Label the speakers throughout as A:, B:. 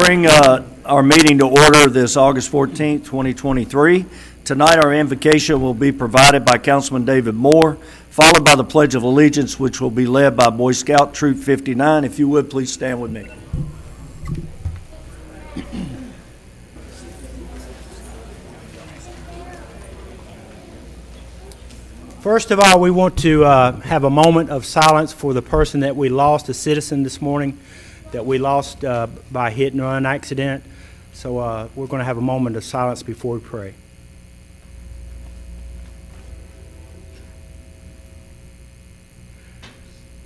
A: bring our meeting to order this August 14th, 2023. Tonight, our invocation will be provided by Councilman David Moore, followed by the Pledge of Allegiance, which will be led by Boy Scout Troop 59. If you would, please stand with me.
B: First of all, we want to have a moment of silence for the person that we lost, a citizen this morning that we lost by hit and run accident. So we're going to have a moment of silence before we pray.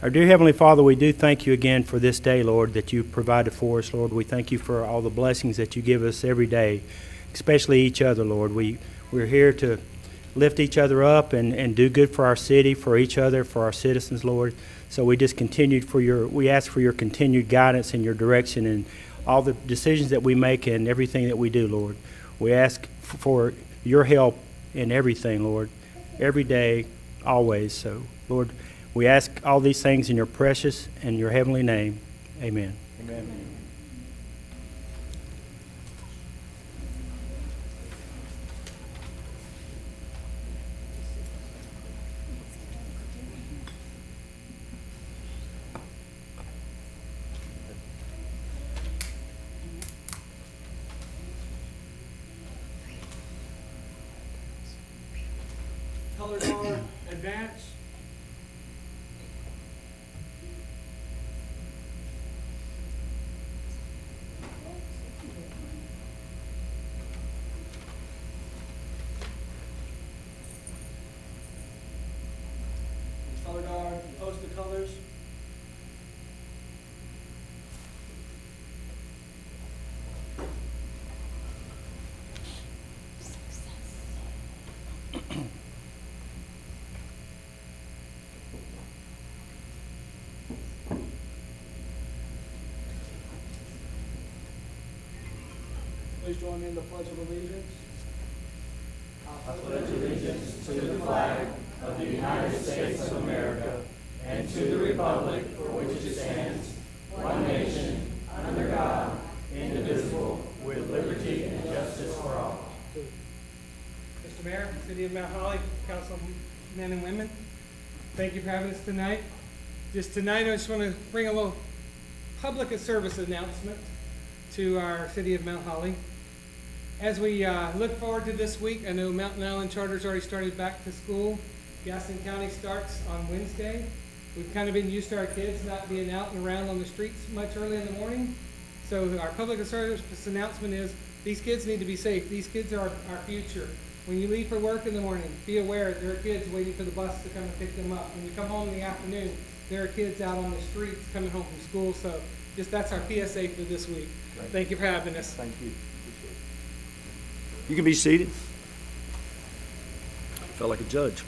B: Our dear Heavenly Father, we do thank you again for this day, Lord, that you provided for us, Lord. We thank you for all the blessings that you give us every day, especially each other, Lord. We're here to lift each other up and do good for our city, for each other, for our citizens, Lord. So we just we ask for your continued guidance and your direction in all the decisions that we make and everything that we do, Lord. We ask for your help in everything, Lord, every day, always. So, Lord, we ask all these things in your precious and your heavenly name. Amen.
A: Amen.
C: Colors are advanced. Color guard, post the colors. Please join me in the Pledge of Allegiance. I pledge allegiance to the flag of the United States of America and to the republic for which it stands, one nation, under God, indivisible, with liberty and justice for all. Mr. Mayor, City of Mount Holly, councilmen and women, thank you for having us tonight. Tonight, I just want to bring a little public service announcement to our City of Mount Holly. As we look forward to this week, I know Mountain Island Charter's already started back to school. Gaston County starts on Wednesday. We've kind of been used to our kids not being out and around on the streets much early in the morning. So our public service announcement is these kids need to be safe. These kids are our future. When you leave for work in the morning, be aware there are kids waiting for the bus to come and pick them up. When you come home in the afternoon, there are kids out on the streets coming home from school. So that's our PSA for this week. Thank you for having us.
A: Thank you. You can be seated. Felt like a judge.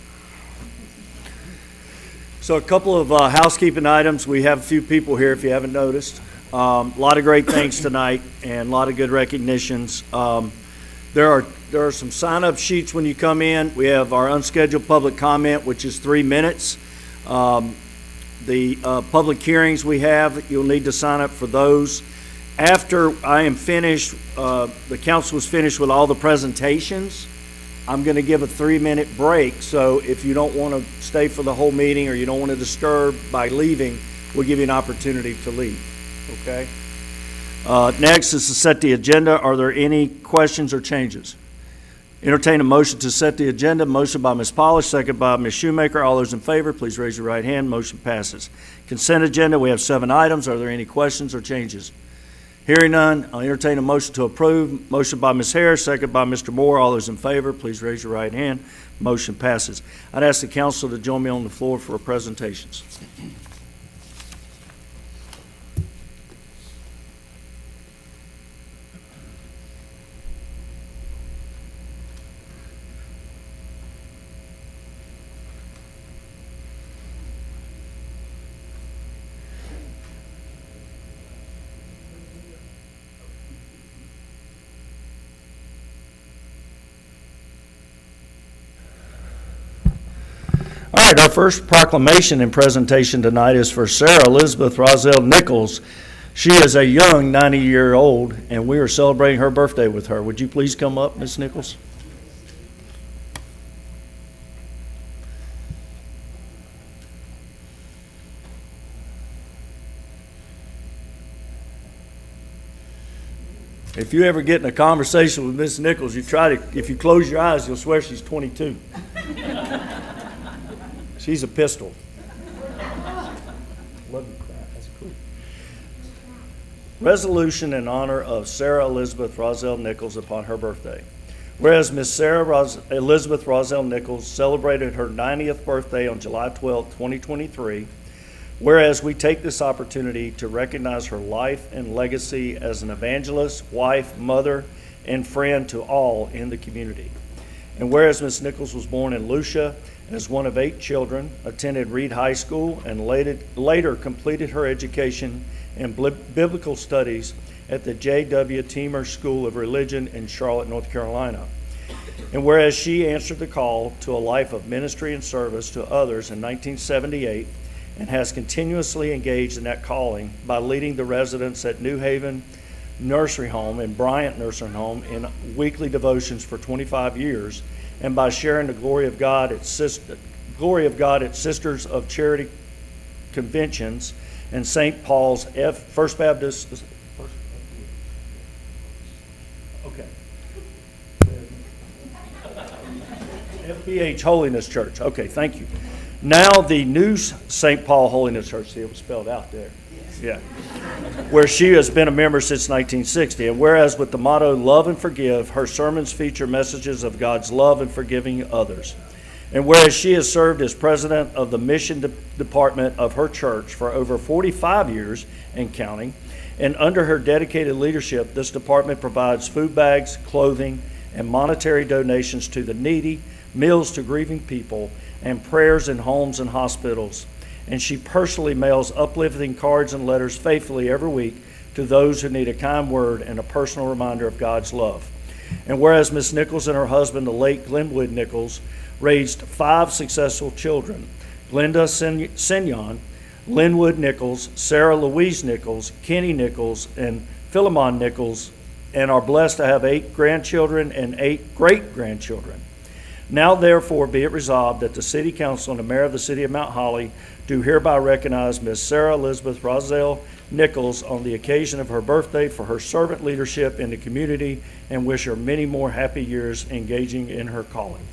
A: So a couple of housekeeping items. We have a few people here if you haven't noticed. A lot of great things tonight and a lot of good recognitions. There are some sign-up sheets when you come in. We have our unscheduled public comment, which is 3 minutes. The public hearings we have, you'll need to sign up for those. After I am finished, the council is finished with all the presentations, I'm going to give a 3-minute break. So if you don't want to stay for the whole meeting or you don't want to disturb by leaving, we'll give you an opportunity to leave. Okay? Next is to set the agenda. Are there any questions or changes? Entertain a motion to set the agenda. Motion by Ms. Polish, second by Ms. Shoemaker. All those in favor, please raise your right hand. Motion passes. Consent agenda, we have 7 items. Are there any questions or changes? Hearing none, I'll entertain a motion to approve. Motion by Ms. Harris, second by Mr. Moore. All those in favor, please raise your right hand. Motion passes. I'd ask the council to join me on the floor for presentations. All right, our first proclamation and presentation tonight is for Sarah Elizabeth Roselle Nichols, She is a young 90-year-old, and we are celebrating her birthday with her. Would you please come up, Ms. Nichols? If you ever get in a conversation with Ms. Nichols, if you close your eyes, you'll swear she's 22. She's a pistol. Love you, that's cool. Resolution in honor of Sarah Elizabeth Roselle Nichols upon her birthday. Whereas Miss Sarah Elizabeth Roselle Nichols celebrated her 90th birthday on July 12, 2023, whereas we take this opportunity to recognize her life and legacy as an evangelist, wife, mother, and friend to all in the community. And whereas Ms. Nichols was born in Lucia as one of 8 children, attended Reed High School, and later completed her education in biblical studies at the J.W. Teamer School of Religion in Charlotte, North Carolina. And whereas she answered the call to a life of ministry and service to others in 1978, and has continuously engaged in that calling by leading the residents at New Haven Nursery Home and Bryant Nursing Home in weekly devotions for 25 years, and by sharing the glory of God at Sisters of Charity conventions and St. Paul's First Baptist. Okay. FBH Holiness Church. Okay, thank you. Now the new St. Paul Holiness Church, see it was spelled out there, yeah, where she has been a member since 1960. And whereas with the motto, love and forgive, her sermons feature messages of God's love and forgiving others. And whereas she has served as president of the mission department of her church for over 45 years and counting, and under her dedicated leadership, this department provides food bags, clothing, and monetary donations to the needy, meals to grieving people, and prayers in homes and hospitals. And she personally mails uplifting cards and letters faithfully every week to those who need a kind word and a personal reminder of God's love. And whereas Miss Nichols and her husband, the late Glenwood Nichols, raised 5 successful children, Glenda Signon, Linwood Nichols, Sarah Louise Nichols, Kenny Nichols, and Philemon Nichols, and are blessed to have 8 grandchildren and 8 great-grandchildren. Now, therefore, be it resolved that the City Council and the Mayor of the City of Mount Holly do hereby recognize Ms. Sarah Elizabeth Roselle Nichols on the occasion of her birthday for her servant leadership in the community and wish her many more happy years engaging in her calling.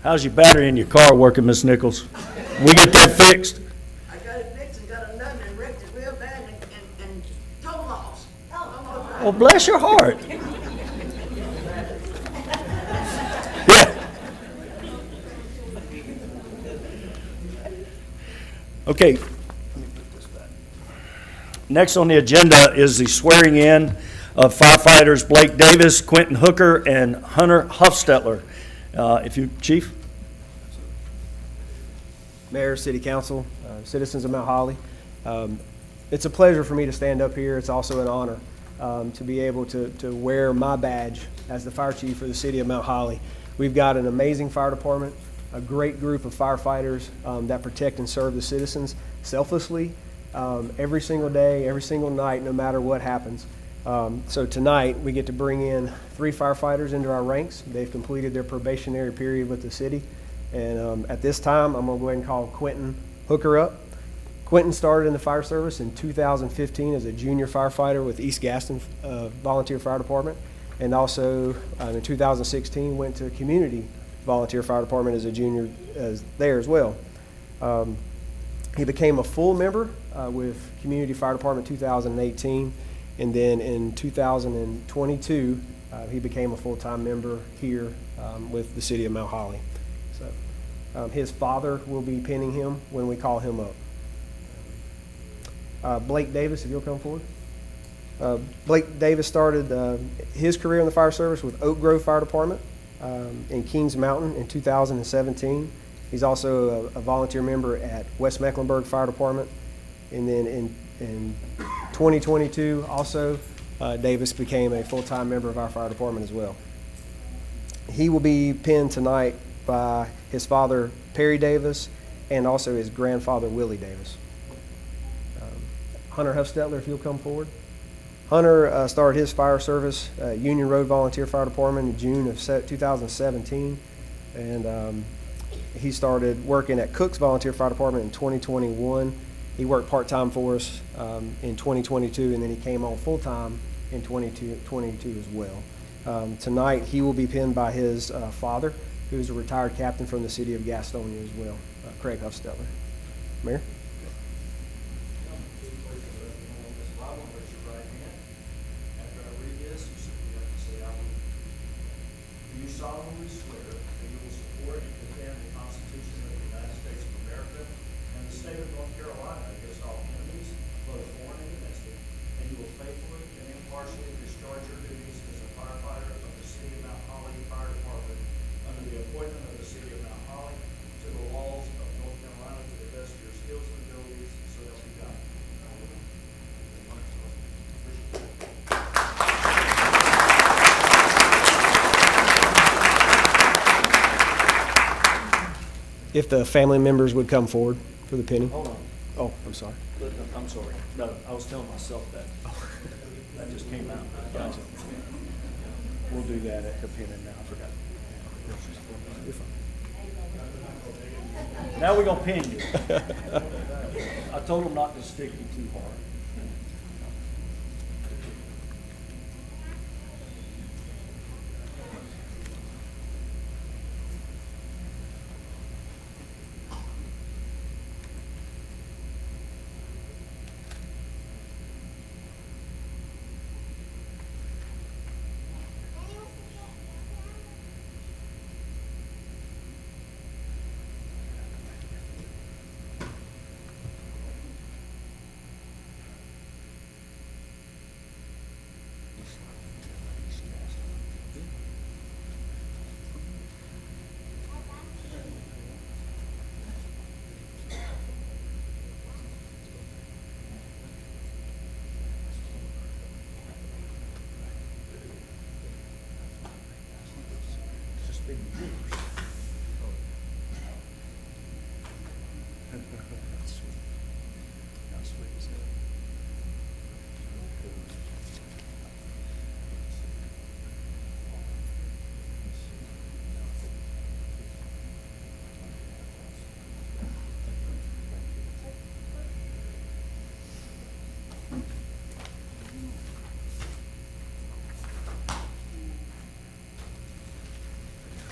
A: How's your battery in your car working, Miss Nichols? We get that fixed?
D: I got it fixed and got a nut and wrecked it real bad and total loss.
A: Well, bless your heart. Yeah. Okay. Next on the agenda is the swearing in of firefighters Blake Davis, Quentin Hooker, and Hunter Huffstetler. Chief?
E: Mayor, City Council, citizens of Mount Holly. It's a pleasure for me to stand up here. It's also an honor to be able to wear my badge as the fire chief for the city of Mount Holly. We've got an amazing fire department. a great group of firefighters that protect and serve the citizens selflessly every single day, every single night, no matter what happens. So tonight, we get to bring in 3 firefighters into our ranks. They've completed their probationary period with the city. And at this time, I'm going to go ahead and call Quentin Hooker up. Quentin started in the fire service in 2015 as a junior firefighter with East Gaston Volunteer Fire Department, and also in 2016 went to Community Volunteer Fire Department as a junior there as well. He became a full member with Community Fire Department 2018, and then in 2022 he became a full-time member here with the city of Mount Holly. So his father will be pinning him when we call him up. Blake Davis, if you'll come forward. Blake Davis started his career in the fire service with Oak Grove Fire Department in Kings Mountain in 2017. He's also a volunteer member at West Mecklenburg Fire Department. And then in 2022, also, Davis became a full-time member of our fire department as well. He will be pinned tonight by his father, Perry Davis, and also his grandfather, Willie Davis. Hunter Huffstetler, if you'll come forward. Hunter started his fire service at Union Road Volunteer Fire Department in June of 2017, and he started working at Cook's Volunteer Fire Department in 2021. He worked part-time for us in 2022, and then he came on full-time in 2022 as well. Tonight, he will be pinned by his father, who's a retired captain from the city of Gastonia as well, Craig Huffstetler. Mayor?
A: Solemnly swear that you will support and defend the Constitution of the United States of America and the state of North Carolina against all enemies, both foreign and domestic, and you will faithfully and impartially discharge your duties as a firefighter of the City of Mount Holly Fire Department under the appointment of the City of Mount Holly to the laws of North Carolina to the best of your skills and abilities, so help you God.
E: If the family members would come forward for the pinning.
A: Hold on.
E: Oh, I'm sorry.
A: I'm sorry. No, I was telling myself that. That just came out. Gotcha. We'll do that at the pinning now. I forgot. You're fine. Now we're going to pin you. I told him not to stick you too hard.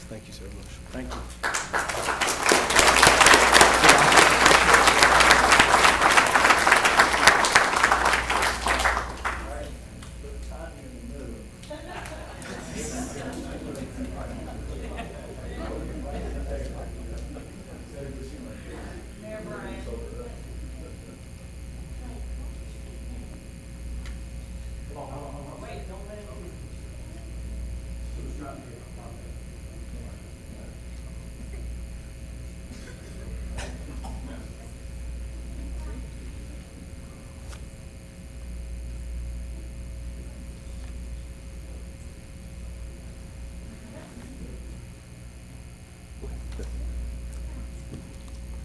E: Thank you so much.
A: Thank you.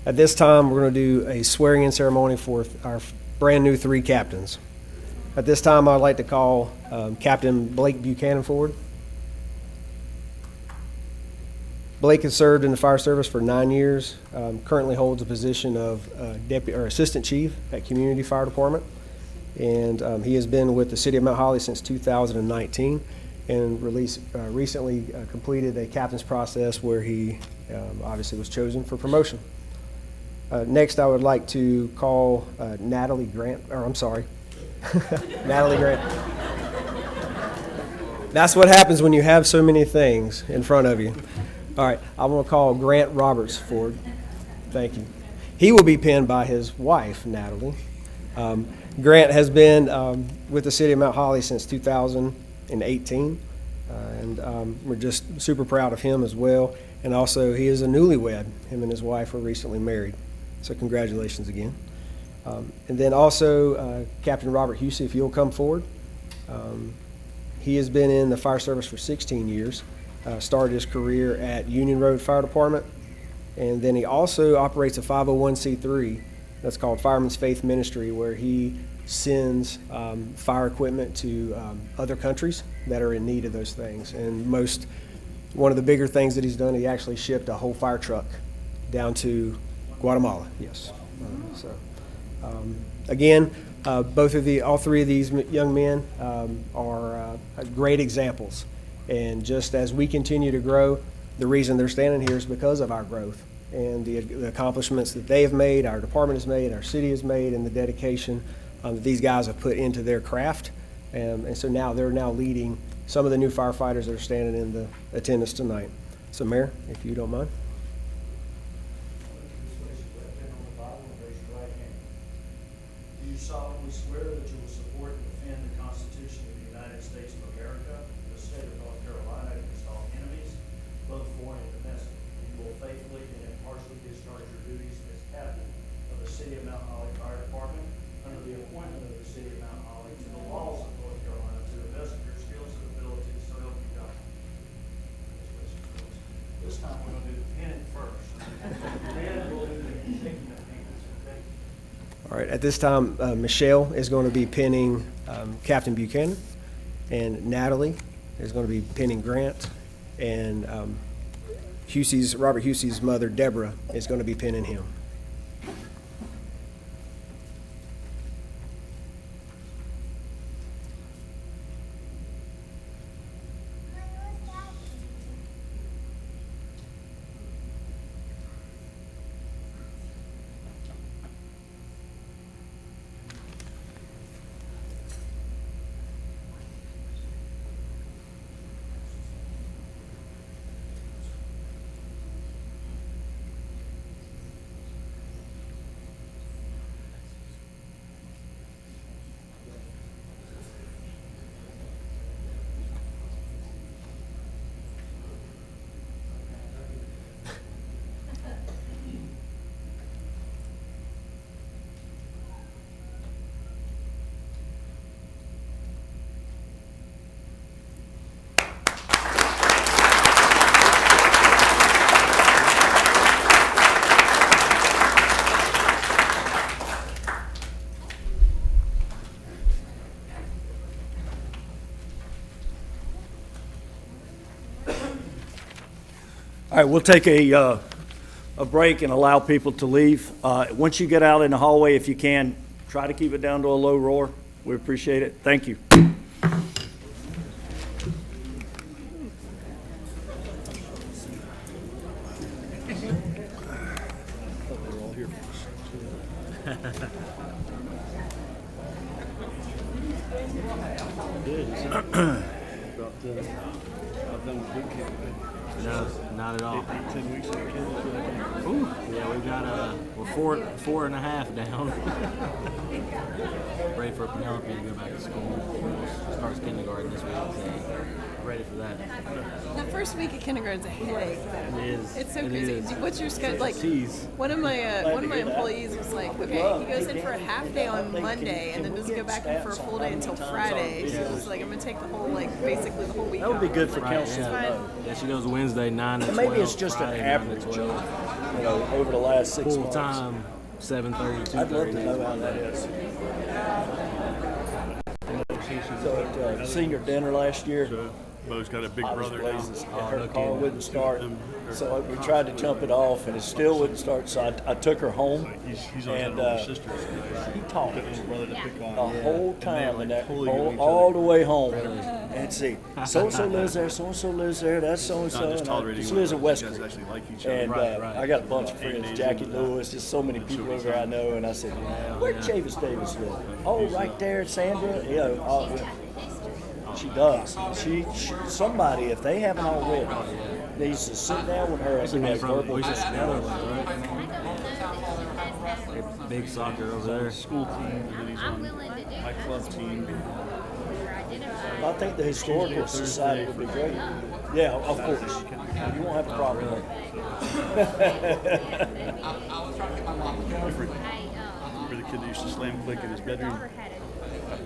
E: At this time, we're going to do a swearing-in ceremony for our brand-new 3 captains. At this time, I'd like to call Captain Blake Buchanan forward. Blake has served in the fire service for 9 years, currently holds a position of deputy or assistant chief at Community Fire Department, and he has been with the City of Mount Holly since 2019, and recently completed a captain's process where he obviously was chosen for promotion. Next, I would like to call Natalie Grant, or I'm sorry, Natalie Grant. That's what happens when you have so many things in front of you. All right, I'm going to call Grant Roberts forward. Thank you. He will be pinned by his wife, Natalie. Grant has been with the City of Mount Holly since 2018, and we're just super proud of him as well. And also, he is a newlywed. Him and his wife were recently married. So congratulations again. And then also, Captain Robert Husey, if you'll come forward. He has been in the fire service for 16 years. Started his career at Union Road Fire Department, and then he also operates a 501c3 that's called Fireman's Faith Ministry, where he sends fire equipment to other countries that are in need of those things. And one of the bigger things that he's done, he actually shipped a whole fire truck down to Guatemala. Yes. Again, all 3 of these young men are great examples. And just as we continue to grow, the reason they're standing here is because of our growth and the accomplishments that they have made, our department has made, our city has made, and the dedication that these guys have put into their craft. And so now they're leading some of the new firefighters that are standing in the attendance tonight. So, Mayor, if you don't mind.
A: Do you solemnly swear that you will support and defend the Constitution of the United States of America, the state of North Carolina, against all enemies, both foreign and domestic? And you will faithfully and impartially discharge your duties as captain of the City of Mount Holly Fire Department under the appointment of the City of Mount Holly to the laws of North Carolina to the best of your skills and abilities, so help you God. This time we're going to do the pinning first. Then we'll do the shaking of hands, okay?
E: All right, at this time, Michelle is going to be pinning Captain Buchanan, and Natalie is going to be pinning Grant, and Robert Husey's mother, Deborah, is going to be pinning him.
A: All right, we'll take a break and allow people to leave. Once you get out in the hallway, if you can, try to keep it down to a low roar. We appreciate it. Thank you.
F: No, not at all. 10 weeks ago. Ooh, yeah, we've got we're four and a half down. Ready for Penelope to go back to school. Starts kindergarten this week, so ready for that.
G: The first week of kindergarten's a headache.
F: It is.
G: It's so
F: It
G: crazy.
F: is.
G: What's your schedule? Like,
F: Jeez.
G: one of my employees was like, okay, he goes in for a half day on Monday and then doesn't go back in for a full day until Friday. She was like, I'm gonna take the whole, basically the whole week.
A: That would be
G: off.
A: good for
F: Right,
A: council to
F: yeah.
A: know.
F: Yeah, she goes Wednesday 9 to 12.
A: Maybe it's just an
F: Friday, 9 to
A: average.
F: 12.
A: over the last 6
F: Full
A: months.
F: time, 7:30 to
A: I'd love
F: 2:30.
A: to know how that is. So at senior dinner last year,
H: Bo's got a big
A: I was
H: brother now.
A: blazing. Her car wouldn't start, so we tried to jump it off, and it still wouldn't start. So I took her home,
H: He's on
A: and
H: older sisters.
A: he talked
H: Got his brother to pick on.
A: the whole time, and that
H: totally give each
A: all
H: other
A: the way home. And see, so and so lives there, so and so lives there, that's so and
H: Not
A: so,
H: just
A: and
H: tolerating
A: she
H: one
A: lives in
H: another.
A: West
H: You guys
A: Creek.
H: actually like each other.
A: And
F: Right.
A: I got a bunch of friends,
H: Asian,
A: Jackie Lewis, just so many people over there I know. And I said, where'd Chavis Davis live? Oh, right there, Sandra. Yeah. She does. She somebody, if they haven't already, needs to sit down with her and do like verbal
F: Voices
A: discussion.
F: Netherlands, right? Big soccer over there.
H: School team, and then he's on my club team.
A: I think the historical society would be great. Yeah, of course. You won't have a problem with
H: Remember the kid that used to slam click in his bedroom?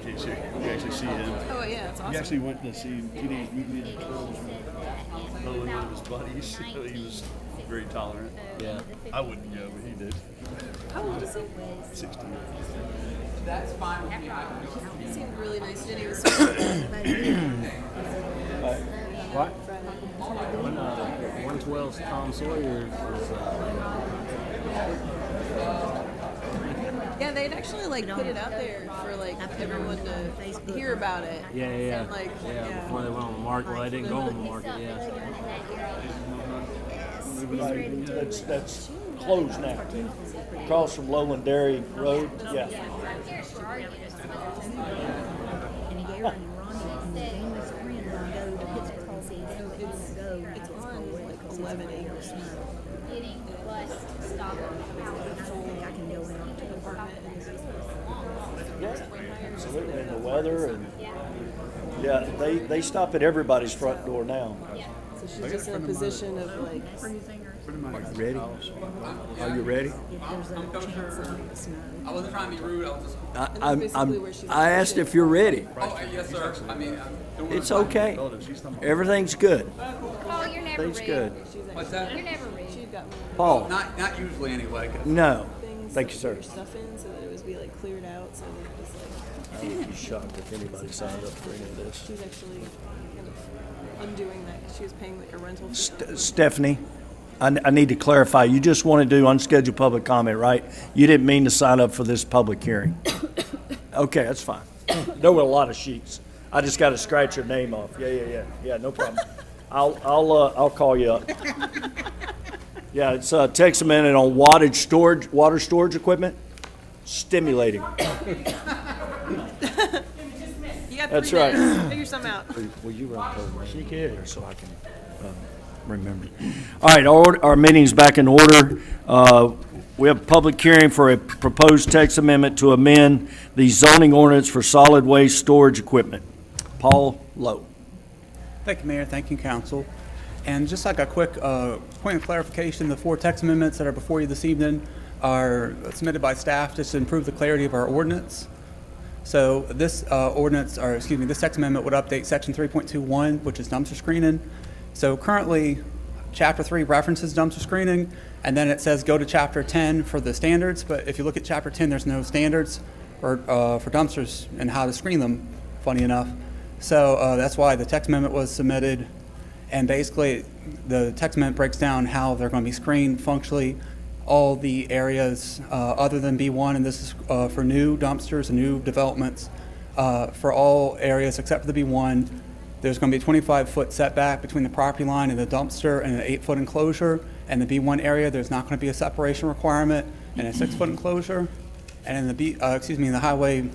H: Okay, so you actually see him.
G: Oh yeah, it's
H: He
G: awesome.
H: actually went to see Teenage Mutant Ninja Turtles with one of his buddies. So he was very tolerant.
F: Yeah.
H: I wouldn't go, but he did.
G: How old is he?
H: 16.
G: He seemed really nice. Didn't he? Was
F: What? When 112's Tom Sawyer was,
G: yeah, they'd actually like put it out there for like everyone to hear about it.
F: yeah.
G: And, like, yeah.
F: Before they went on the market. Well, they didn't go on the market, yeah.
A: That's closed now. Across from Lowland Dairy Road. Yeah.
G: It's on like 11 acres.
A: Absolutely. And the weather and yeah, they stop at everybody's front door now.
G: So she's just in a position of like.
A: Ready? Are you ready?
I: I wasn't trying to be rude. I was just.
A: I asked if you're ready.
I: Oh, yes, sir. I mean, I'm doing
A: It's okay. Everything's good.
J: Oh, you're never
A: Everything's
J: ready.
A: good.
I: What's that?
J: You're never ready.
G: She'd got
A: Paul.
I: Not usually anyway. 'Cause
A: No.
G: things
A: Thank
G: to
A: you,
G: put
A: sir.
G: your stuff in so that it was be like cleared out. So that it was like
A: I would be shocked if anybody signed up for any of this.
G: she was actually kind of undoing that because she was paying like a rental fee.
A: Stephanie, I need to clarify. You just want to do unscheduled public comment, right? You didn't mean to sign up for this public hearing. Okay, that's fine. There were a lot of sheets. I just got to scratch your name off. Yeah, no problem. I'll call you up. Yeah, it's text amendment on water storage equipment. Stimulating.
G: You got
A: That's
G: 3
A: right.
G: minutes. Figure something out.
A: Will you run over she can. So I can remember. All right, our meeting's back in order. We have a public hearing for a proposed text amendment to amend the zoning ordinance for solid waste storage equipment. Paul Lowe.
K: Thank you, Mayor. Thank you, Council. And just like a quick point of clarification, the 4 text amendments that are before you this evening are submitted by staff just to improve the clarity of our ordinance. So this this text amendment would update Section 3.21, which is dumpster screening. So currently, Chapter 3 references dumpster screening, and then it says go to Chapter 10 for the standards. But if you look at Chapter 10, there's no standards for dumpsters and how to screen them, funny enough. So that's why the text amendment was submitted. And basically, the text amendment breaks down how they're going to be screened functionally, all the areas other than B1, and this is for new dumpsters and new developments. For all areas except for the B1, there's going to be a 25-foot setback between the property line and the dumpster and an 8-foot enclosure. And the B1 area, there's not going to be a separation requirement and a 6-foot enclosure. And in the in the highway,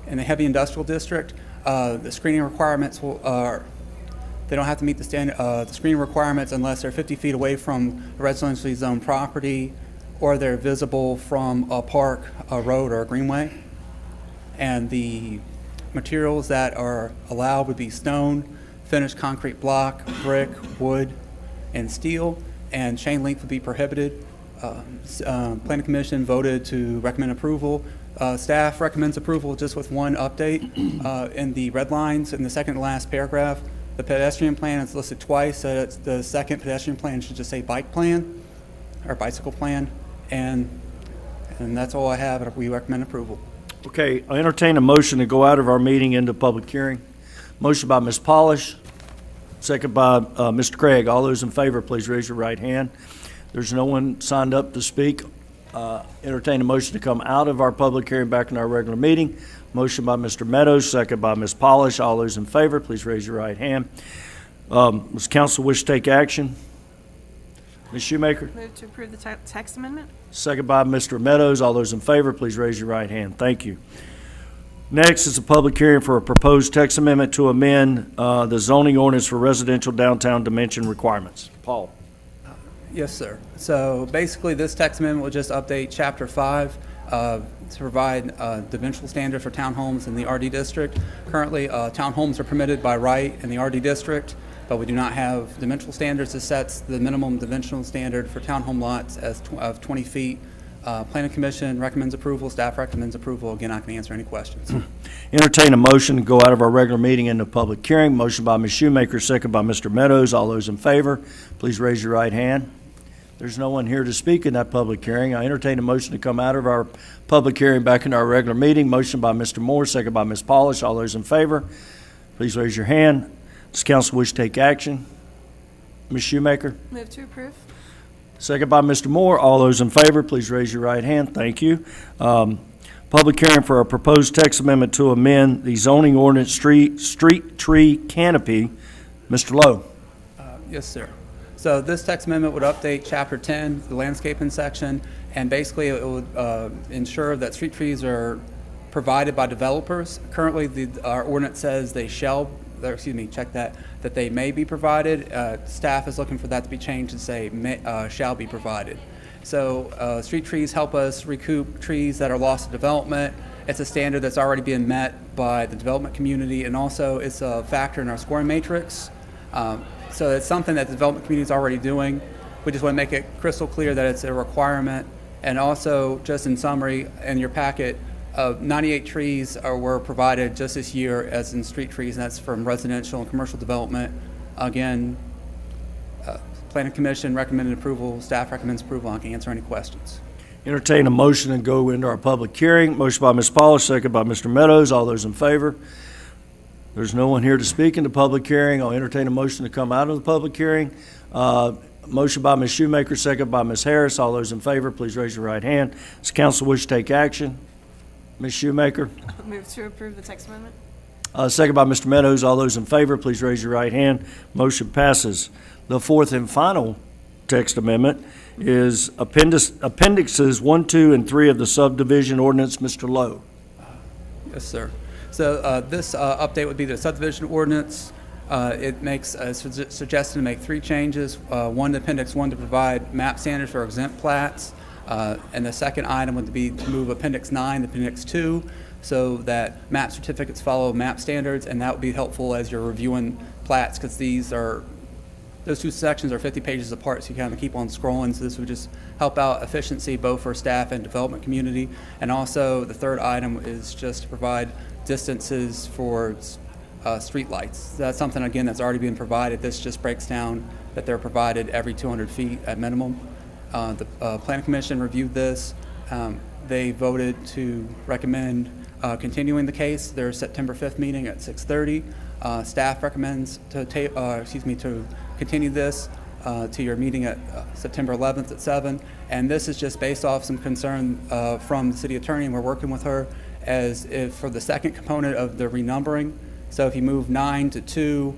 K: in the heavy industrial district, the screening requirements they don't have to meet the screening requirements unless they're 50 feet away from a residentially zoned property or they're visible from a park, a road, or a greenway. And the materials that are allowed would be stone, finished concrete block, brick, wood, and steel, and chain link would be prohibited. Planning Commission voted to recommend approval. Staff recommends approval just with one update. In the red lines in the second to last paragraph, the pedestrian plan is listed twice, so the second pedestrian plan should just say bike plan. our bicycle plan, and that's all I have. We recommend approval.
A: Okay, I entertain a motion to go out of our meeting into public hearing. Motion by Ms. Polish, second by Mr. Craig. All those in favor, please raise your right hand. There's no one signed up to speak. Entertain a motion to come out of our public hearing back in our regular meeting. Motion by Mr. Meadows, second by Ms. Polish. All those in favor, please raise your right hand. Does council wish to take action? Ms. Shoemaker?
G: Move to approve the text amendment?
A: Second by Mr. Meadows. All those in favor, please raise your right hand. Thank you. Next is a public hearing for a proposed text amendment to amend the zoning ordinance for residential downtown dimension requirements. Paul?
K: Yes, sir. So basically, this text amendment will just update Chapter 5 to provide dimensional standards for townhomes in the RD district. Currently, townhomes are permitted by right in the RD district, but we do not have dimensional standards that sets the minimum dimensional standard for townhome lots of 20 feet. Planning Commission recommends approval. Staff recommends approval. Again, I can answer any questions.
A: Entertain a motion to go out of our regular meeting into public hearing. Motion by Ms. Shoemaker, second by Mr. Meadows. All those in favor, please raise your right hand. There's no one here to speak in that public hearing. I entertain a motion to come out of our public hearing back into our regular meeting. Motion by Mr. Moore, second by Ms. Polish. All those in favor, please raise your hand. Does council wish to take action? Ms. Shoemaker?
G: Move to approve?
A: Second by Mr. Moore. All those in favor, please raise your right hand. Thank you. Public hearing for a proposed text amendment to amend the zoning ordinance street tree canopy. Mr. Lowe.
K: Yes, sir. So this text amendment would update Chapter 10, the landscaping section, and basically it would ensure that street trees are provided by developers. Currently, our ordinance says they that they may be provided. Staff is looking for that to be changed to say shall be provided. So street trees help us recoup trees that are lost to development. It's a standard that's already been met by the development community, and also it's a factor in our scoring matrix. So it's something that the development community is already doing. We just want to make it crystal clear that it's a requirement. And also, just in summary, in your packet, 98 trees were provided just this year as in street trees, and that's from residential and commercial development. Again, Planning Commission recommended approval, staff recommends approval. I can answer any questions.
A: Entertain a motion and go into our public hearing. Motion by Ms. Polish, second by Mr. Meadows. All those in favor? There's no one here to speak in the public hearing. I'll entertain a motion to come out of the public hearing. Motion by Ms. Shoemaker, second by Ms. Harris. All those in favor, please raise your right hand. Does council wish to take action? Ms. Shoemaker?
G: Move to approve the text amendment?
A: Second by Mr. Meadows. All those in favor, please raise your right hand. Motion passes. The fourth and final text amendment is Appendixes 1, 2, and 3 of the subdivision ordinance. Mr. Lowe.
K: Yes, sir. So this update would be the subdivision ordinance. It makes suggested to make 3 changes. One, Appendix 1 to provide map standards for exempt plats. And the second item would be to move Appendix 9 to Appendix 2 so that map certificates follow map standards, and that would be helpful as you're reviewing plats, because those 2 sections are 50 pages apart, so you kind of keep on scrolling. So this would just help out efficiency both for staff and development community. And also the third item is just to provide distances for street lights. That's something, again, that's already been provided. This just breaks down that they're provided every 200 feet at minimum. The Planning Commission reviewed this. They voted to recommend continuing the case. Their September 5th meeting at 6:30. Staff recommends to continue this to your meeting at September 11th at 7. And this is just based off some concern from the city attorney, and we're working with her as if for the second component of the renumbering. So if you move 9 to 2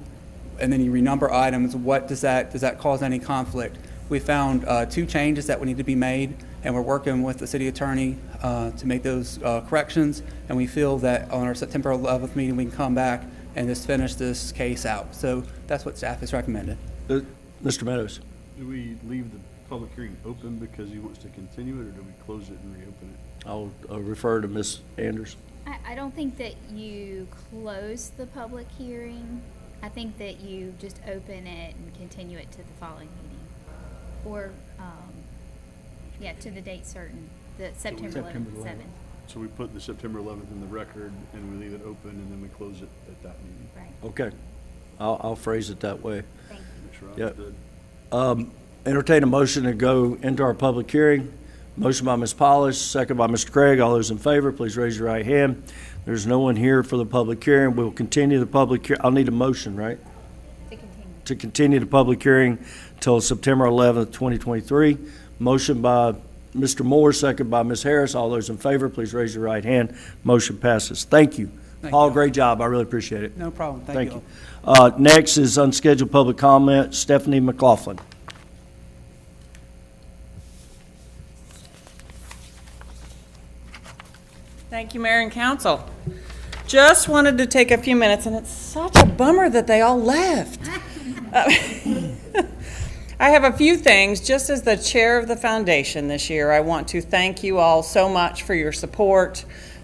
K: and then you renumber items, does that cause any conflict? We found 2 changes that would need to be made, and we're working with the city attorney to make those corrections. And we feel that on our September 11th meeting, we can come back and just finish this case out. So that's what staff has recommended.
A: Mr. Meadows.
H: Do we leave the public hearing open because he wants to continue it, or do we close it and reopen it?
A: I'll refer to Ms. Anders.
J: I don't think that you close the public hearing. I think that you just open it and continue it to the following meeting. Or, to the date certain, the September 11th.
H: So we put the September 11th in the record, and we leave it open, and then we close it at that meeting.
J: Right.
A: Okay. I'll phrase it that way.
J: Thank you.
H: Make sure I
A: Yep.
H: understood.
A: Entertain a motion to go into our public hearing. Motion by Ms. Polish, second by Mr. Craig. All those in favor, please raise your right hand. There's no one here for the public hearing. We'll continue the public hearing. I'll need a motion, right? To continue the public hearing till September 11th, 2023. Motion by Mr. Moore, second by Ms. Harris. All those in favor, please raise your right hand. Motion passes. Thank you. Paul, great job. I really appreciate it.
K: No problem. Thank you.
A: Next is unscheduled public comment. Stephanie McLaughlin.
L: Thank you, Mayor and Council. Just wanted to take a few minutes, and it's such a bummer that they all left. I have a few things. Just as the chair of the foundation this year, I want to thank you all so much for your support.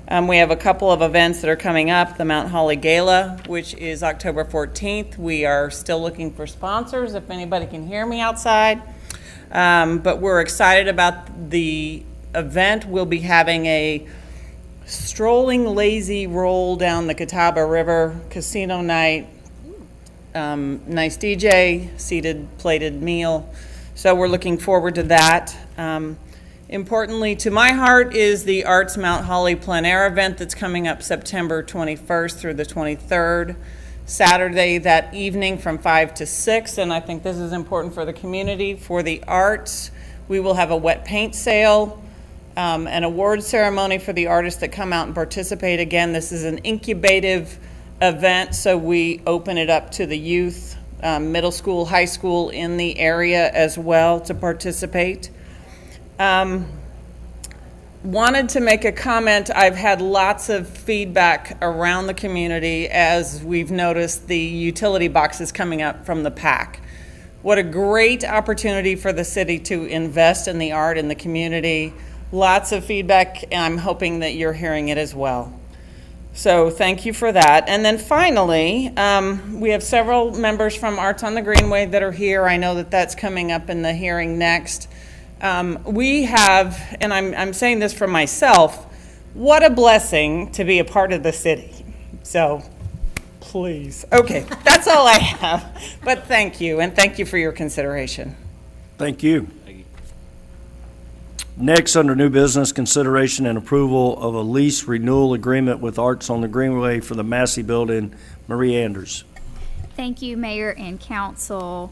L: We have a couple of events that are coming up. The Mount Holly Gala, which is October 14th. We are still looking for sponsors, if anybody can hear me outside. But we're excited about the event. We'll be having a strolling lazy roll down the Catawba River, casino night, nice DJ, seated plated meal. So we're looking forward to that. Importantly to my heart is the Arts Mount Holly Plein Air event that's coming up September 21st through the 23rd. Saturday that evening from 5 to 6, and I think this is important for the community. For the arts, we will have a wet paint sale, an award ceremony for the artists that come out and participate. Again, this is an incubative event, so we open it up to the youth, middle school, high school in the area as well to participate. Wanted to make a comment. I've had lots of feedback around the community as we've noticed the utility boxes coming up from the PAC. What a great opportunity for the city to invest in the art in the community. Lots of feedback, and I'm hoping that you're hearing it as well. So thank you for that. And then finally, we have several members from Arts on the Greenway that are here. I know that that's coming up in the hearing next. We have, and I'm saying this for myself, what a blessing to be a part of the city. So please. Okay, that's all I have. But thank you, and thank you for your consideration.
A: Thank you. Next, under new business, consideration and approval of a lease renewal agreement with Arts on the Greenway for the Massey Building. Marie Anders.
J: Thank you, Mayor and Council.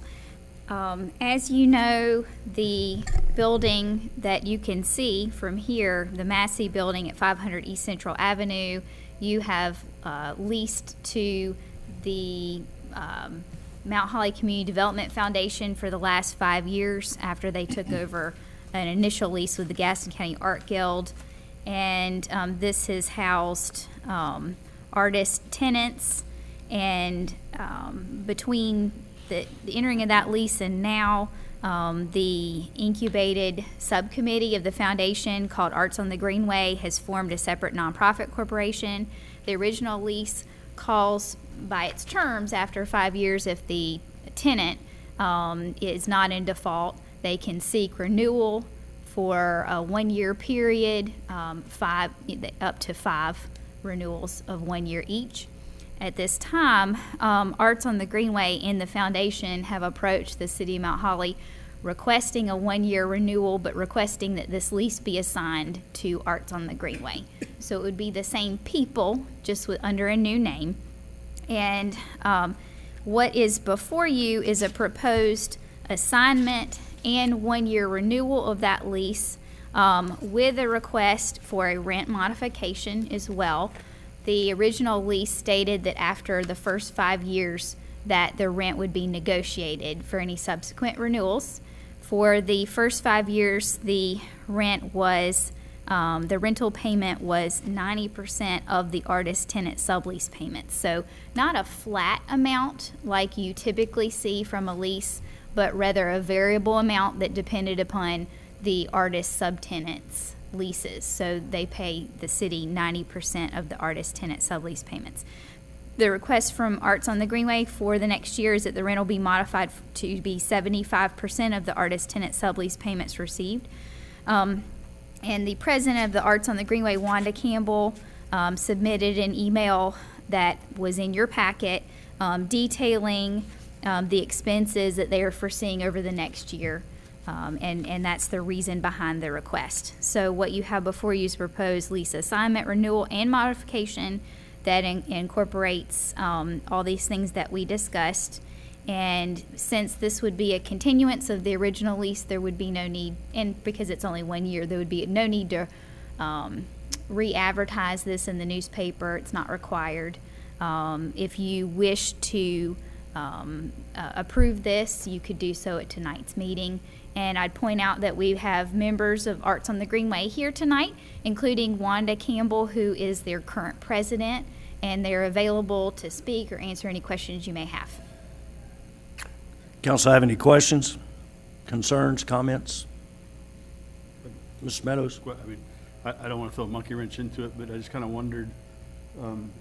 J: As you know, the building that you can see from here, the Massey Building at 500 East Central Avenue, you have leased to the Mount Holly Community Development Foundation for the last 5 years after they took over an initial lease with the Gaston County Art Guild. And this has housed artist tenants, and between the entering of that lease and now, the incubated subcommittee of the foundation called Arts on the Greenway has formed a separate nonprofit corporation. The original lease calls by its terms after 5 years, if the tenant is not in default, they can seek renewal for a 1 year period, up to 5 renewals of 1 year each. At this time, Arts on the Greenway and the foundation have approached the city of Mount Holly requesting a 1 year renewal, but requesting that this lease be assigned to Arts on the Greenway. So it would be the same people, just under a new name. And what is before you is a proposed assignment and 1 year renewal of that lease, with a request for a rent modification as well. The original lease stated that after the first 5 years that the rent would be negotiated for any subsequent renewals. For the first 5 years, the rent was, the rental payment was 90% of the artist tenant sublease payments. So not a flat amount like you typically see from a lease, but rather a variable amount that depended upon the artist subtenants' leases. So they pay the city 90% of the artist tenant sublease payments. The request from Arts on the Greenway for the next year is that the rent will be modified to be 75% of the artist tenant sublease payments received. And the president of the Arts on the Greenway, Wanda Campbell, submitted an email that was in your packet detailing the expenses that they are foreseeing over the next year. And that's the reason behind the request. So what you have before you is proposed lease assignment, renewal, and modification that incorporates all these things that we discussed. And since this would be a continuance of the original lease, there would be no need, and because it's only 1 year, there would be no need to re-advertise this in the newspaper. It's not required. If you wish to approve this, you could do so at tonight's meeting. And I'd point out that we have members of Arts on the Greenway here tonight, including Wanda Campbell, who is their current president, and they're available to speak or answer any questions you may have.
A: Council have any questions, concerns, comments? Mr. Meadows?
H: I mean, I don't want to throw a monkey wrench into it, but I just kind of wondered,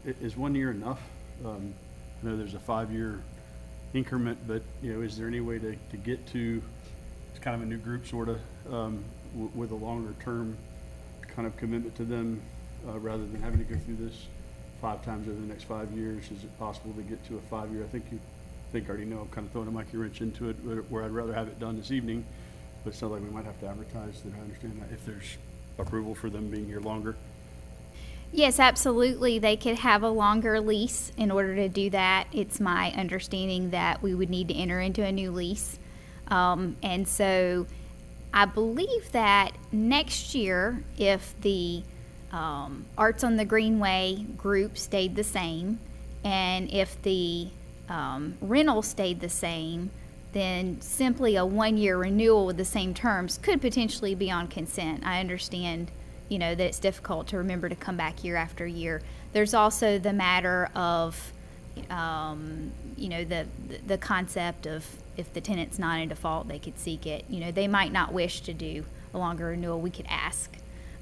H: is 1 year enough? I know there's a 5-year increment, but, is there any way to get to, it's kind of a new group sort of, with a longer term kind of commitment to them, rather than having to go through this 5 times over the next 5 years? Is it possible to get to a 5-year? I already know I'm kind of throwing a monkey wrench into it, where I'd rather have it done this evening, but it sounds like we might have to advertise that. I understand that if there's approval for them being here longer.
J: Yes, absolutely. They could have a longer lease. In order to do that, it's my understanding that we would need to enter into a new lease. And so I believe that next year, if the Arts on the Greenway group stayed the same, and if the rental stayed the same, then simply a 1-year renewal with the same terms could potentially be on consent. I understand, that it's difficult to remember to come back year after year. There's also the matter of, the concept of if the tenant's not in default, they could seek it. They might not wish to do a longer renewal. We could ask.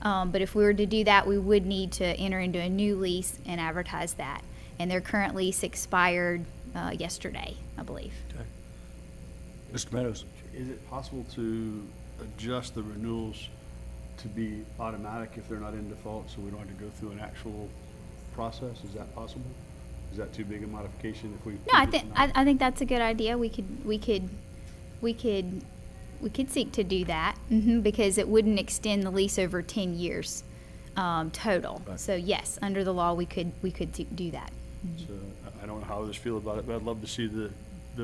J: But if we were to do that, we would need to enter into a new lease and advertise that. And their current lease expired yesterday, I believe.
A: Okay. Mr. Meadows?
H: Is it possible to adjust the renewals to be automatic if they're not in default, so we don't have to go through an actual process? Is that possible? Is that too big a modification if we?
J: No, I think that's a good idea. We could seek to do that because it wouldn't extend the lease over 10 years total.
A: Right.
J: So yes, under the law, we could do that.
H: So I don't know how others feel about it, but I'd love to see the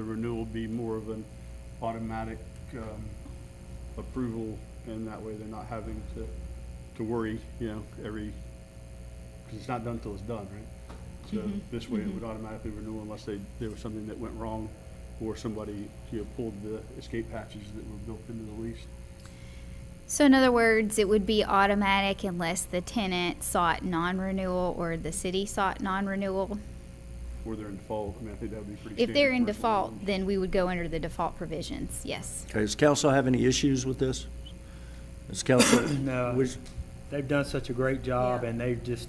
H: renewal be more of an automatic approval, and that way they're not having to worry, because it's not done until it's done, right? So this way it would automatically renew unless there was something that went wrong, or somebody pulled the escape hatches that were built into the lease.
J: So in other words, it would be automatic unless the tenant sought non-renewal or the city sought non-renewal.
H: Or they're in default. I mean, I think that would be pretty.
J: If they're in
H: standard
J: default,
H: commercial
J: then we would go under the default provisions, yes.
A: Okay, does council have any issues with this? Does council?
B: No, they've done such a great job,
G: Yeah.
B: and they've just,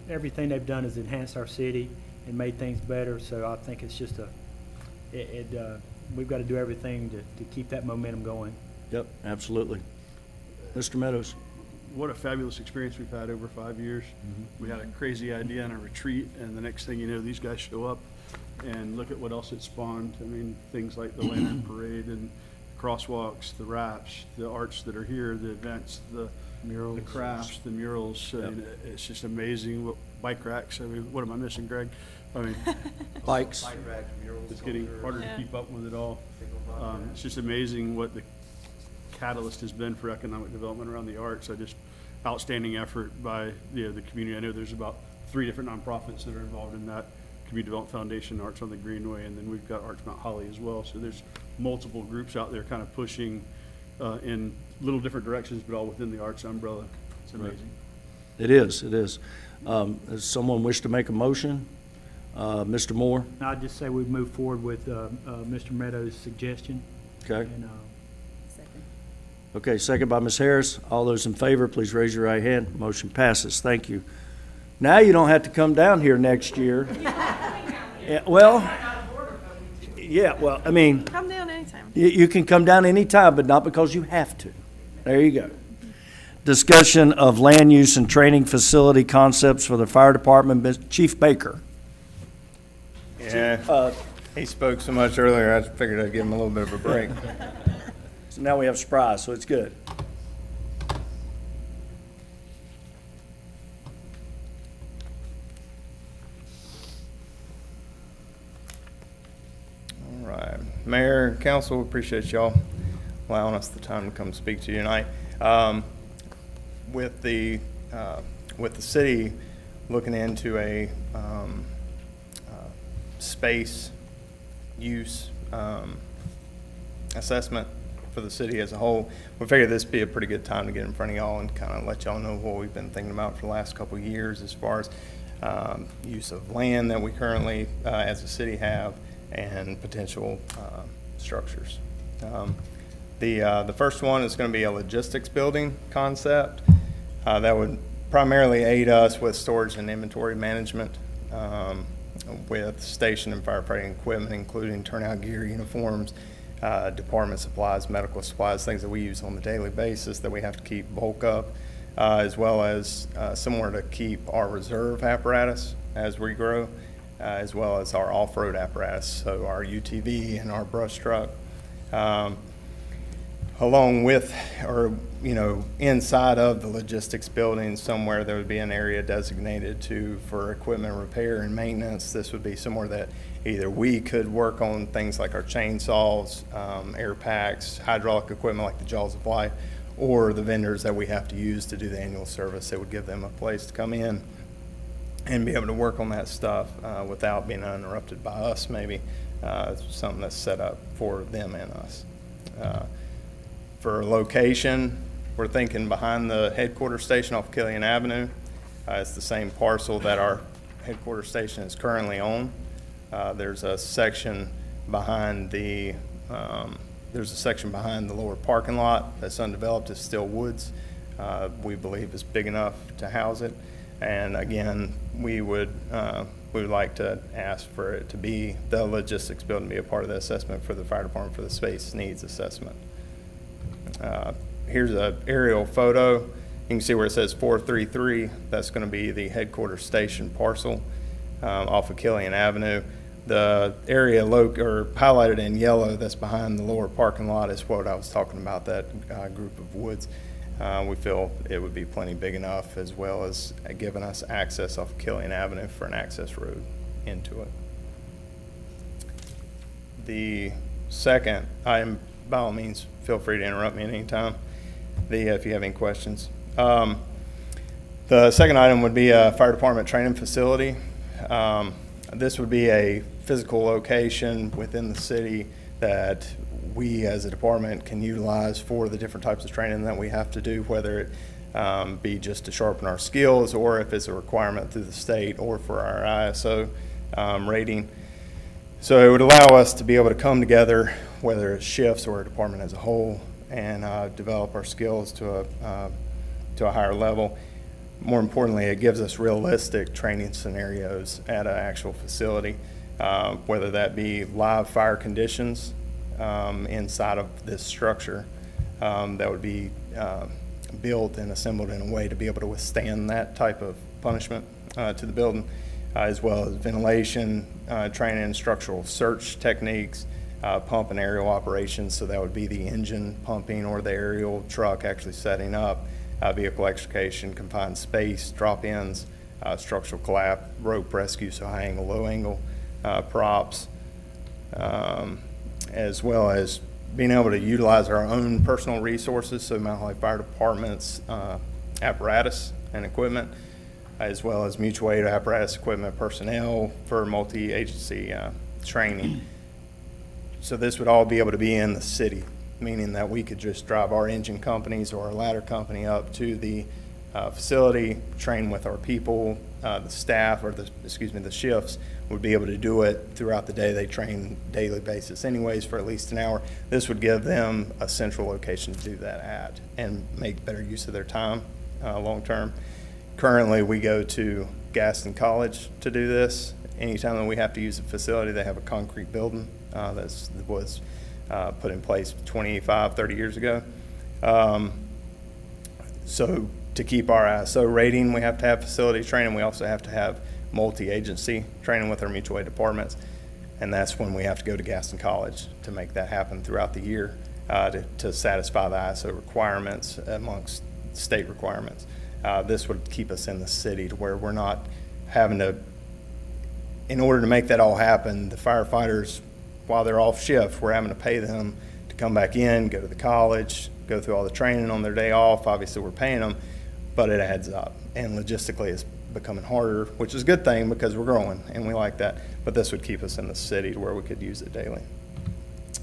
B: everything they've done has enhanced our city and made things better, so I think it's just we've got to do everything to keep that momentum going.
A: Yep, absolutely. Mr. Meadows?
H: What a fabulous experience we've had over 5 years. We had a crazy idea on a retreat, and the next thing you know, these guys show up, and look at what else it spawned. I mean, things like the Lantern Parade and crosswalks, the wraps, the arts that are here, the events, the
A: Murals.
H: the crafts, the murals. I mean, it's just amazing. Bike racks. I mean, what am I missing, Greg? I mean,
A: Bikes.
H: it's getting harder to keep up with it all. It's just amazing what the catalyst has been for economic development around the arts. Outstanding effort by the community. I know there's about 3 different nonprofits that are involved in that: Community Development Foundation, Arts on the Greenway, and then we've got Arts Mount Holly as well. So there's multiple groups out there kind of pushing in little different directions, but all within the arts umbrella. It's amazing.
A: It is. Does someone wish to make a motion? Mr. Moore?
B: I'd just say we move forward with Mr. Meadows' suggestion.
A: Okay.
B: And,
A: Okay, second by Ms. Harris. All those in favor, please raise your right hand. Motion passes. Thank you. Now you don't have to come down here next year. I mean,
G: Come down anytime.
A: you can come down anytime, but not because you have to. There you go. Discussion of land use and training facility concepts for the fire department. Chief Baker.
M: Yeah, he spoke so much earlier, I figured I'd give him a little bit of a break.
A: So now we have a surprise, so it's good.
M: All right. Mayor and council, appreciate y'all allowing us the time to come speak to you tonight. With the city looking into a space use assessment for the city as a whole, we figured this would be a pretty good time to get in front of y'all and kind of let y'all know what we've been thinking about for the last couple of years as far as use of land that we currently as a city have and potential structures. The first one is going to be a logistics building concept that would primarily aid us with storage and inventory management with station and firefighting equipment, including turnout gear, uniforms, department supplies, medical supplies, things that we use on a daily basis that we have to keep bulk up, as well as somewhere to keep our reserve apparatus as we grow, as well as our off-road apparatus, so our UTV and our brush truck. Along with, or, you know, inside of the logistics building somewhere, there would be an area designated for equipment repair and maintenance. This would be somewhere that either we could work on things like our chainsaws, air packs, hydraulic equipment like the Jaws of Life, or the vendors that we have to use to do the annual service. It would give them a place to come in and be able to work on that stuff without being uninterrupted by us, maybe. Something that's set up for them and us. For location, we're thinking behind the headquarters station off Killian Avenue. It's the same parcel that our headquarters station is currently on. There's a section behind the lower parking lot that's undeveloped. It's still woods. We believe is big enough to house it. And again, we would like to ask for it to be the logistics building to be a part of the assessment for the fire department for the space needs assessment. Here's an aerial photo. You can see where it says 433. That's going to be the headquarters station parcel off of Killian Avenue. The area highlighted in yellow that's behind the lower parking lot is what I was talking about, that group of woods. We feel it would be plenty big enough, as well as giving us access off of Killian Avenue for an access road into it. The second item, by all means, feel free to interrupt me at any time if you have any questions. The second item would be a fire department training facility. This would be a physical location within the city that we as a department can utilize for the different types of training that we have to do, whether it be just to sharpen our skills or if it's a requirement through the state or for our ISO rating. So it would allow us to be able to come together, whether it's shifts or a department as a whole, and develop our skills to a higher level. More importantly, it gives us realistic training scenarios at an actual facility, whether that be live fire conditions inside of this structure that would be built and assembled in a way to be able to withstand that type of punishment to the building, as well as ventilation, training in structural search techniques, pump and aerial operations, so that would be the engine pumping or the aerial truck actually setting up, vehicle extrication, confined space, drop-ins, structural collapse, rope rescue, so high angle, low angle props, as well as being able to utilize our own personal resources, so Mount Holly Fire Department's apparatus and equipment, as well as mutual aid apparatus, equipment, personnel for multi-agency training. So this would all be able to be in the city, meaning that we could just drive our engine companies or our ladder company up to the facility, train with our people, the staff, or the shifts would be able to do it throughout the day. They train daily basis anyways for at least an hour. This would give them a central location to do that at and make better use of their time long term. Currently, we go to Gaston College to do this. Anytime that we have to use a facility, they have a concrete building that was put in place 25, 30 years ago. So to keep our ISO rating, we have to have facility training. We also have to have multi-agency training with our mutual aid departments. And that's when we have to go to Gaston College to make that happen throughout the year. to satisfy the ISO requirements amongst state requirements. This would keep us in the city to where we're not having to, in order to make that all happen, the firefighters, while they're off shift, we're having to pay them to come back in, go to the college, go through all the training on their day off. Obviously, we're paying them, but it adds up. And logistically, it's becoming harder, which is a good thing because we're growing and we like that. But this would keep us in the city to where we could use it daily.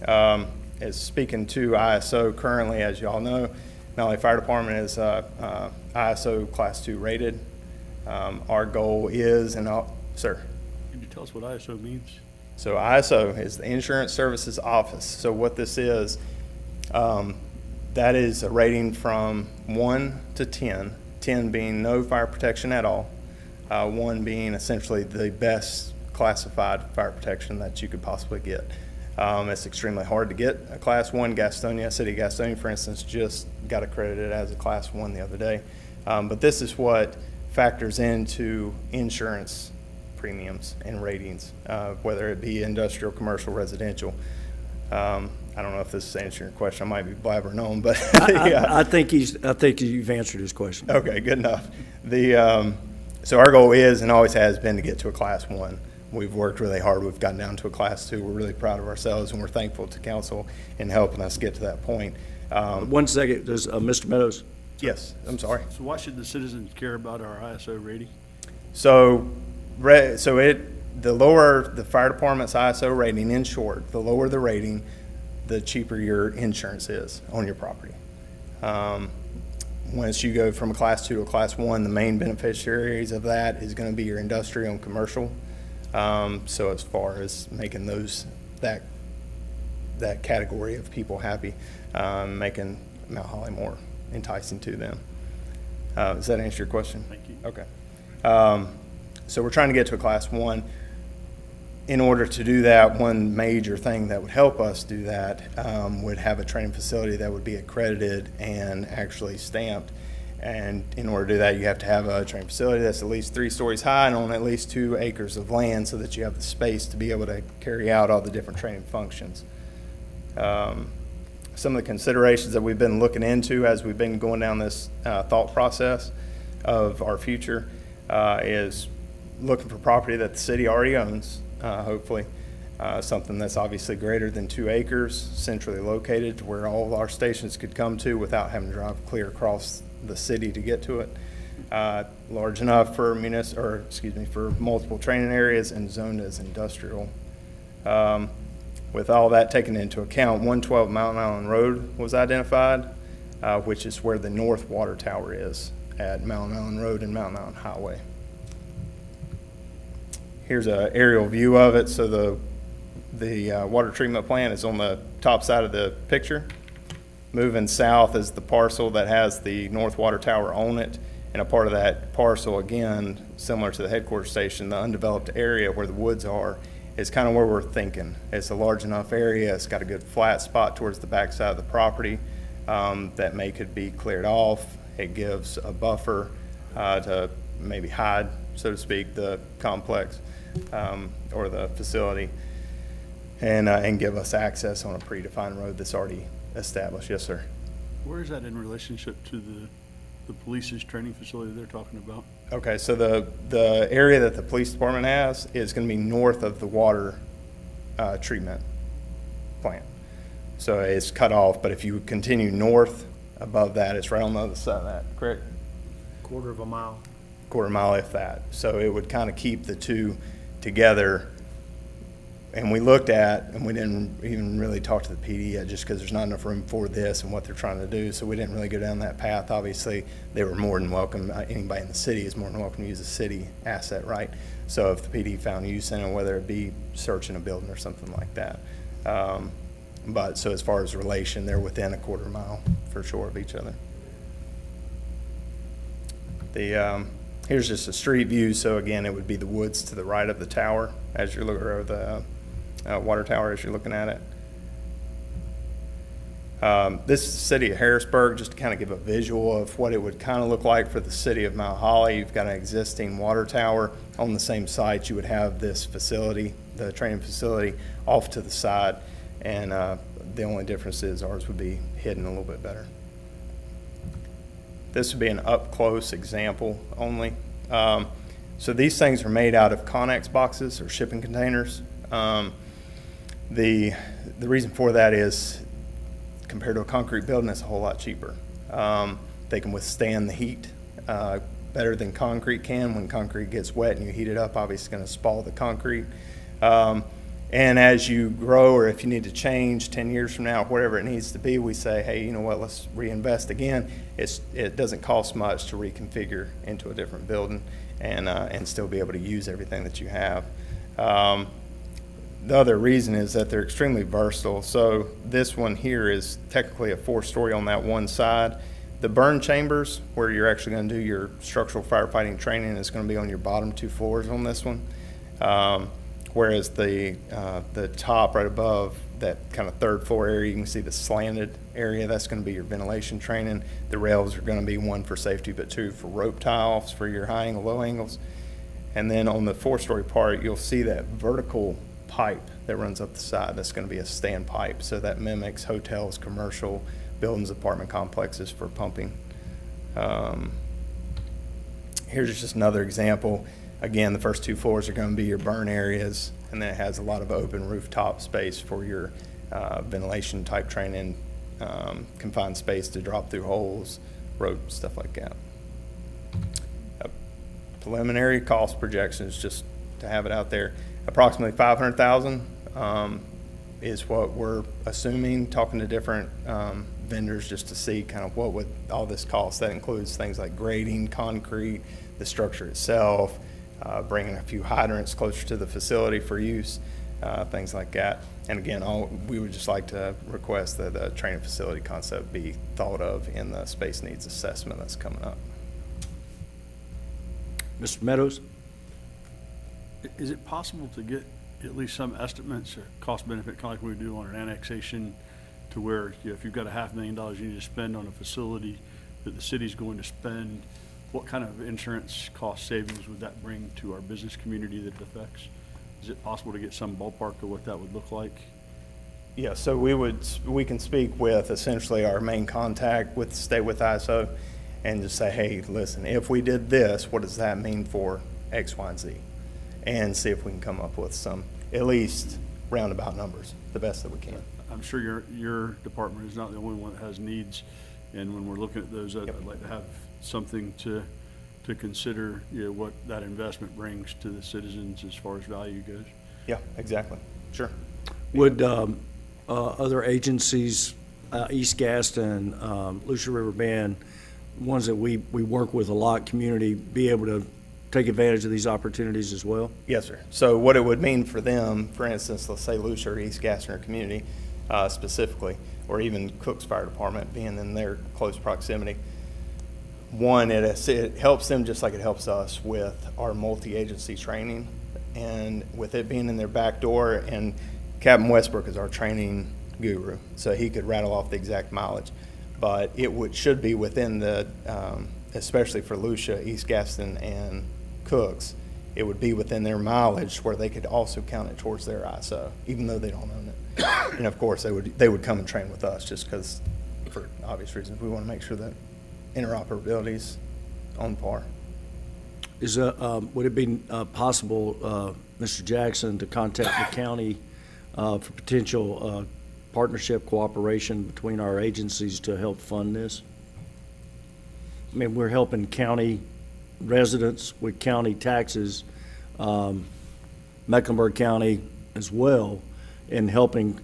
M: As speaking to ISO currently, as you all know, Mount Holly Fire Department is ISO Class 2 rated. Our goal is, sir.
H: Can you tell us what ISO means?
M: So ISO is the Insurance Services Office. So what this is, that is a rating from 1 to 10, 10 being no fire protection at all, 1 being essentially the best classified fire protection that you could possibly get. It's extremely hard to get a Class 1. Gastonia, City of Gastonia, for instance, just got accredited as a Class 1 the other day. But this is what factors into insurance premiums and ratings, whether it be industrial, commercial, residential. I don't know if this is answering your question. I might be blabbering on, but yeah.
A: I think you've answered his question.
M: Okay, good enough. So our goal is and always has been to get to a Class 1. We've worked really hard. We've gotten down to a Class 2. We're really proud of ourselves, and we're thankful to council in helping us get to that point.
A: 1 second, does Mr. Meadows?
M: Yes, I'm sorry.
H: So why should the citizens care about our ISO rating?
M: So the lower the fire department's ISO rating, in short, the lower the rating, the cheaper your insurance is on your property. Once you go from a Class 2 to a Class 1, the main beneficiaries of that is going to be your industrial and commercial. So as far as making that category of people happy, making Mount Holly more enticing to them. Does that answer your question?
H: Thank you.
M: Okay. So we're trying to get to a Class 1. In order to do that, one major thing that would help us do that would have a training facility that would be accredited and actually stamped. And in order to do that, you have to have a training facility that's at least 3 stories high and on at least 2 acres of land so that you have the space to be able to carry out all the different training functions. Some of the considerations that we've been looking into as we've been going down this thought process of our future is looking for property that the city already owns, hopefully. Something that's obviously greater than 2 acres, centrally located to where all of our stations could come to without having to drive clear across the city to get to it. Large enough for for multiple training areas and zoned as industrial. With all that taken into account, 112 Mountain Island Road was identified, which is where the North Water Tower is at Mountain Island Road and Mountain Island Highway. Here's an aerial view of it. So the water treatment plant is on the top side of the picture. Moving south is the parcel that has the North Water Tower on it, and a part of that parcel, again, similar to the headquarters station, the undeveloped area where the woods are, is kind of where we're thinking. It's a large enough area. It's got a good flat spot towards the back side of the property that could be cleared off. It gives a buffer to maybe hide, so to speak, the complex or the facility, and give us access on a predefined road that's already established. Yes, sir.
H: Where is that in relationship to the police's training facility they're talking about?
M: Okay, so the area that the police department has is going to be north of the water treatment plant. So it's cut off, but if you continue north above that, it's right on the other side of that, correct?
B: Quarter of a mile.
M: Quarter mile, if that. So it would kind of keep the two together. And we looked at, and we didn't even really talk to the PD yet just because there's not enough room for this and what they're trying to do. So we didn't really go down that path. Obviously, they were more than welcome. Anybody in the city is more than welcome to use a city asset, right? So if the PD found use in it, whether it be searching a building or something like that. But so as far as relation, they're within a quarter mile for sure of each other. Here's just a street view. So again, it would be the woods to the right of the tower as you're looking, or the water tower as you're looking at it. This is the city of Harrisburg, just to kind of give a visual of what it would kind of look like for the city of Mount Holly. You've got an existing water tower on the same site. You would have this facility, the training facility, off to the side, and The only difference is ours would be hidden a little bit better. This would be an up-close example only. So these things are made out of Connex boxes or shipping containers. The reason for that is compared to a concrete building, it's a whole lot cheaper. They can withstand the heat better than concrete can. When concrete gets wet and you heat it up, obviously it's going to spall the concrete. And as you grow, or if you need to change 10 years from now, whatever it needs to be, we say, hey, you know what, let's reinvest again. It doesn't cost much to reconfigure into a different building and still be able to use everything that you have. The other reason is that they're extremely versatile. So this one here is technically a 4-story on that one side. The burn chambers, where you're actually going to do your structural firefighting training, is going to be on your bottom 2 floors on this one. Whereas the top right above that kind of 3rd floor area, you can see the slanted area, that's going to be your ventilation training. The rails are going to be 1 for safety, but 2 for rope tie-offs for your high angle, low angles. And then on the 4-story part, you'll see that vertical pipe that runs up the side. That's going to be a stand pipe. So that mimics hotels, commercial buildings, apartment complexes for pumping. Here's just another example. Again, the first 2 floors are going to be your burn areas, and then it has a lot of open rooftop space for your ventilation type training, confined space to drop through holes, rope, stuff like that. Preliminary cost projections, just to have it out there, approximately $500,000 is what we're assuming, talking to different vendors just to see kind of what would all this cost. That includes things like grading, concrete, the structure itself, bringing a few hydrants closer to the facility for use, things like that. And again, we would just like to request that the training facility concept be thought of in the space needs assessment that's coming up.
A: Mr. Meadows?
H: Is it possible to get at least some estimates or cost benefit, kind of like we do on an annexation, to where if you've got $500,000 you need to spend on a facility that the city's going to spend, what kind of insurance cost savings would that bring to our business community that it affects? Is it possible to get some ballpark of what that would look like?
M: Yeah, so we can speak with essentially our main contact with ISO and just say, hey, listen, if we did this, what does that mean for X, Y, and Z? And see if we can come up with some, at least roundabout numbers, the best that we can.
H: I'm sure your department is not the only one that has needs, and when we're looking at those, I'd like to have something to consider, what that investment brings to the citizens as far as value goes.
M: Yeah, exactly. Sure.
A: Would other agencies, East Gaston, Lucia River Band, ones that we work with a lot, community, be able to take advantage of these opportunities as well?
M: Yes, sir. So what it would mean for them, for instance, let's say Lucia or East Gaston or community specifically, or even Cook's Fire Department being in their close proximity. One, it helps them just like it helps us with our multi-agency training, and with it being in their back door, and Captain Westbrook is our training guru, so he could rattle off the exact mileage. But it should be within the, especially for Lucia, East Gaston, and Cooks, it would be within their mileage where they could also count it towards their ISO, even though they don't own it. And of course, they would come and train with us just because, for obvious reasons, we want to make sure that interoperability's on par.
A: Would it be possible, Mr. Jackson, to contact the county for potential partnership cooperation between our agencies to help fund this? I mean, we're helping county residents with county taxes, Mecklenburg County as well, in helping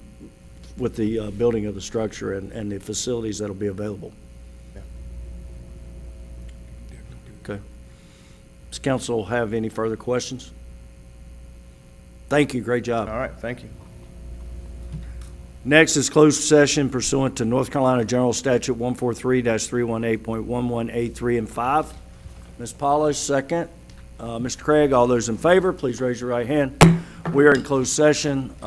A: with the building of the structure and the facilities that'll be available.
M: Yeah.
A: Okay. Does council have any further questions? Thank you. Great job.
M: All right. Thank you.
A: Next is closed session pursuant to North Carolina General Statute 143-318.11A3 and 5. Ms. Polish, second. Mr. Craig, all those in favor, please raise your right hand. We are in closed session.